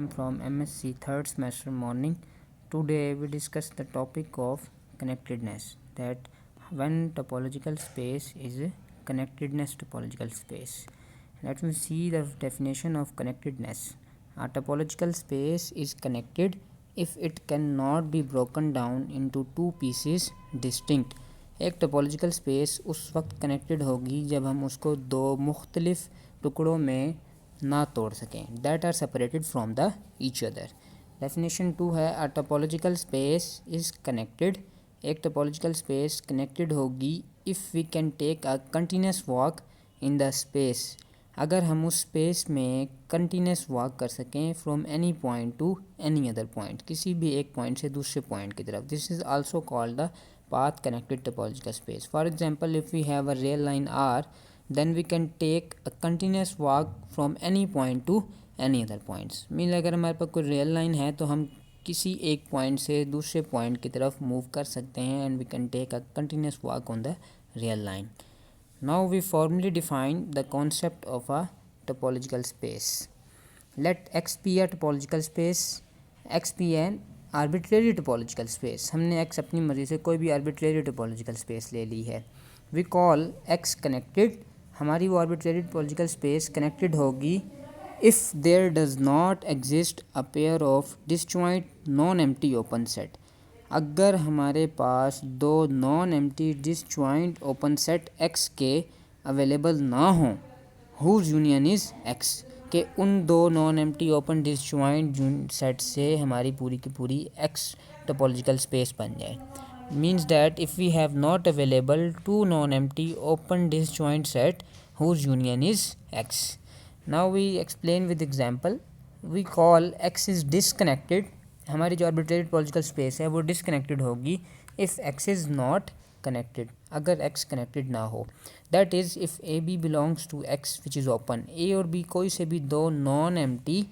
am from MSc third semester morning. Today we discuss the topic of connectedness, that when topological space is a connectedness topological space. Let me see the definition of connectedness. A topological space is connected if it cannot be broken down into two pieces distinct. एक topological space उस वक्त connected होगी जब हम उसको दो मुख्तलिफ टुकड़ों में ना तोड़ सकें, that are separated from the each other. Definition 2 है, a topological space is connected. एक टोपोलॉजिकल स्पेस कनेक्टेड होगी if we can take a continuous walk in the space, अगर हम उस स्पेस में कंटिन्यूस वॉक कर सकें from any point to any other point, किसी भी एक पॉइंट से दूसरे पॉइंट की तरफ. This is also called the path connected topological space. For example, if we have a real line R, then we can take a continuous walk from any point to any other points. Mean अगर हमारे पास कोई real line है तो हम किसी एक point से दूसरे पॉइंट की तरफ मूव कर सकते हैं, and we can take a continuous walk on the real line. Now we formally define the concept of a topological space. Let X be a topological space. X be an arbitrary topological space. हमने X अपनी मर्ज़ी से कोई भी arbitrary topological space ले ली है. We call X connected. हमारी वो आर्बिट्रेरी टोपोलॉजिकल स्पेस कनेक्टेड होगी if there does not exist a pair of disjoint non empty open set. अगर हमारे पास दो non empty disjoint open set X के अवेलेबल ना हों, हुज यूनियन इज़ एक्स, कि उन दो non empty open disjoint set से हमारी पूरी की पूरी एक्स टोपोलॉजिकल स्पेस बन जाए. Means that if we have not available to non empty open disjoint set whose union is X. Now we explain with example. We call X is disconnected. हमारी जो arbitrary topological space है वो disconnected होगी if X is not connected, अगर X connected ना हो. That is if A B belongs to X which is open. A और B कोई से भी दो नॉन एम्प्टी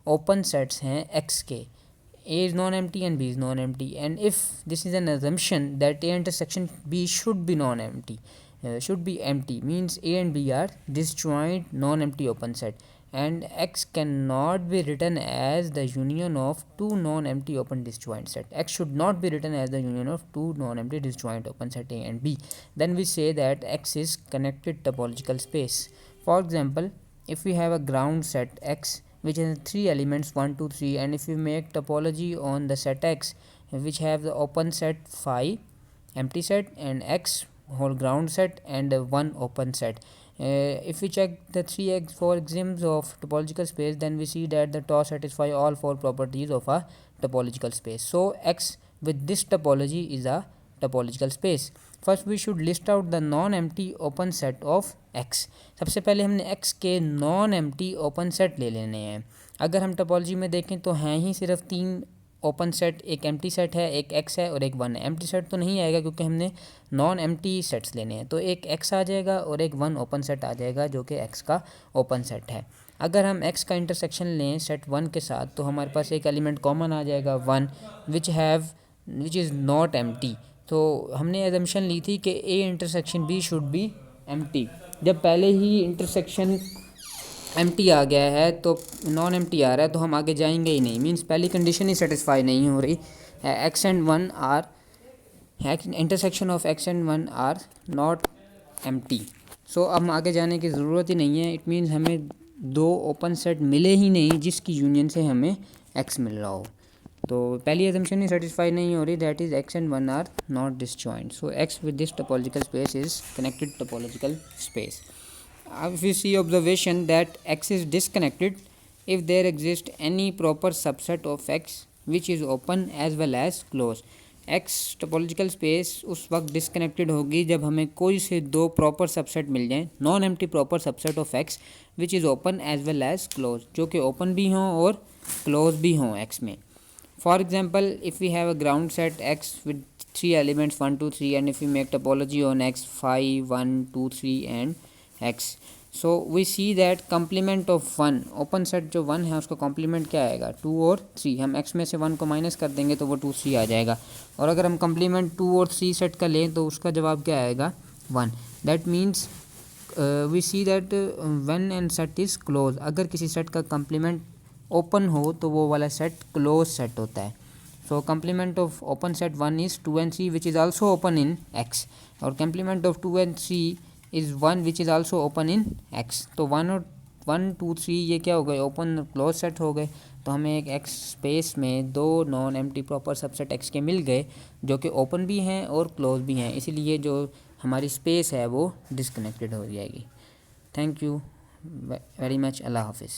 ओपन सेट्स हैं एक्स के. A is non empty and B is non empty, and if this is an assumption that A intersection B should be non empty, should be empty, means A and B are disjoint non-empty open set, and X cannot be written as the union of two non-empty open disjoint set. X should not be written as the union of two non-empty disjoint open set A and B. Then we say that X is connected topological space. For example, if we have a ground set X which has three elements 1 2 3, and if we make topology on the set X which have the open set phi empty set and X whole ground set and one open set. If we check the three four axioms of topological space, then we see that the TOR satisfy all four properties of a topological space. So X with this topology is a topological space. First we should list out the non-empty open set of X. सबसे पहले हमने X के non-empty open set ले लेने हैं. अगर हम topology में देखें तो हैं ही सिर्फ तीन ओपन सेट, एक एम्प्टी सेट है, एक एक्स है और एक वन है. एम्प्टी सेट तो नहीं आएगा क्योंकि हमने नॉन एम्प्टी सेट्स लेने हैं, तो एक एक्स आ जाएगा और एक वन ओपन सेट आ जाएगा जो कि एक्स का ओपन सेट है. अगर हम एक्स का इंटरसेक्शन लें सेट वन के साथ तो हमारे पास एक एलिमेंट कॉमन आ जाएगा one which is not empty. तो हमने एजम्पशन ली थी कि A intersection B should be empty. जब पहले ही इंटरसेक्शन एम्प्टी आ गया है तो नॉन एम्प्टी आ रहा है तो हम आगे जाएंगे ही नहीं. मीन्स पहली कंडीशन ही सेटिस्फाई नहीं हो रही. X and one are intersection of X and one are not empty. So अब हम आगे जाने की ज़रूरत ही नहीं है. इट मीन्स हमें दो ओपन सेट मिले ही नहीं जिसकी यूनियन से हमें एक्स मिल रहा हो. तो पहली एजम्पशन ही सेटिस्फाई नहीं हो रही, that is X and one are not disjoint. So X with this topological space is connected topological space. If we see observation that X is disconnected if there exists any proper subset of X which is open as well as closed. X topological space उस वक्त disconnected होगी जब हमें कोई से दो proper subset मिल जाएं, non empty proper subset of X which is open as well as close, जो कि ओपन भी हों और क्लोज भी हों X में. For example, if we have a ground set X with three elements 1 2 3, and if you make topology on X 5 1 2 3 and X, so we see that complement of 1 open set जो 1 है उसका complement क्या आएगा 2 और 3. हम X में से 1 को माइनस कर देंगे तो वो 2 3 आ जाएगा. और अगर हम कॉम्प्लीमेंट 2 और 3 सेट का लें तो उसका जवाब क्या आएगा 1. That means we see that when an set is close, अगर किसी सेट का कॉम्प्लीमेंट ओपन हो तो वो वाला सेट क्लोज सेट होता है। So complement of open set 1 is 2 and 3 which is also open in X, और complement of 2 and 3 is 1 which is also open in X। तो 1 और 1 2 3 ये क्या हो गए, ओपन क्लोज सेट हो गए। तो हमें एक X स्पेस में दो non empty proper subset X के मिल गए जो कि ओपन भी हैं और क्लोज भी हैं, इसीलिए जो हमारी स्पेस है वो डिसकनेक्टेड हो जाएगी। Thank you very much. अल्लाह हाफिज़।